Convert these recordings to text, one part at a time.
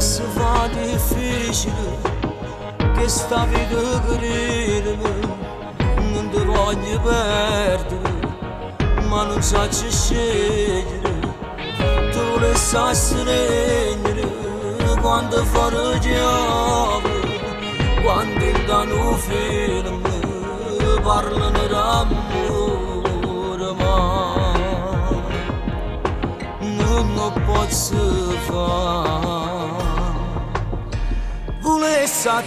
se fa difficile che sta vita grida, non ti voglio perdere, ma non so che scegliere. Tu le sai stringere quando fuori giove, quando intanto film parlano d'amore, ma non lo posso fare. Volessi a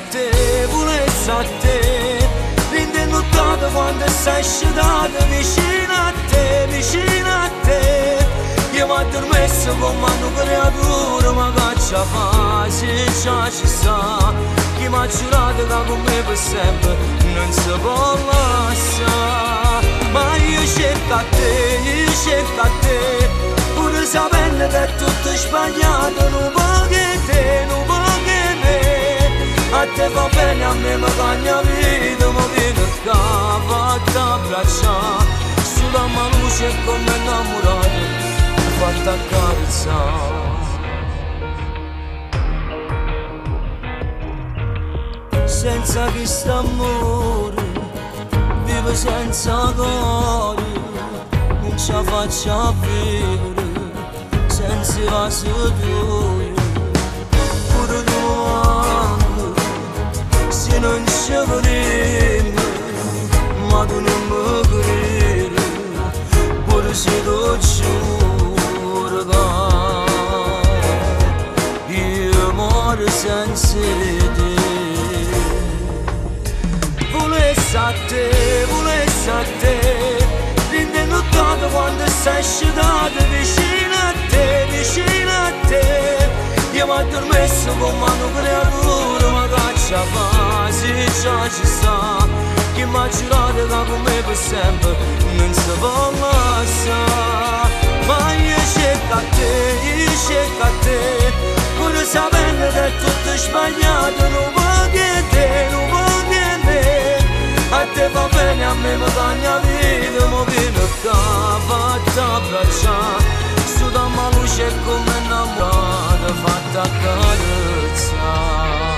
te, rinde nottata quando sei scedato vicino a te, vicino a te. Io mi addormesso con mano creatura, ma caccia fa, se già ci sa. Chi mi ha giurato che con me per sempre non si può lasciare. Ma io cerco a te, pur sapendo che è tutto sbagliato, non voglio te, non voglio me. A te va bene, a me mi cambia vita, ma viene qua, fatta abbracciare, sulla mano luce come innamorato, fatta accarezzare. Senza questo amore, vivo senza cuore, non ce la faccio a vivere, senza la seduta, pure domani, se non ci vorremmo, ma tu non mi credi, pure se tu giuro che io muore senza te. Volessi a te, rinde nottata quando sei scedato vicino a te, vicino a te. Io mi addormesso con mano creatura, ma caccia fa, se già ci sta. Chi mi ha giurato che con me per sempre non si può lasciare. Ma io cerco a te, pur sapendo che è tutto sbagliato, non voglio te, non voglio me. A te va bene, a me mi cambia vita, ma viene qua, fatta abbracciare, su da ma luce come innamorata, fatta accarezzare.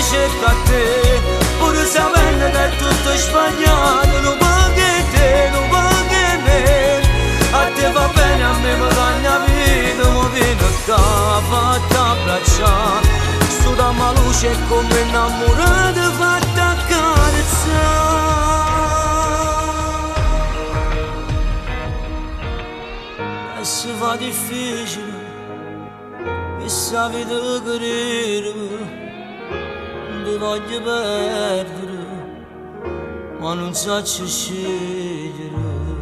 Cerco a te, pur sapendo che è tutto sbagliato, non voglio te, non voglio me. A te va bene, a me mi cambia vita, ma viene qua, fatta abbracciare, su da ma luce come innamorata, fatta accarezzare. E se fa difficile, questa vita grida, ti voglio perdere, ma non so che scegliere.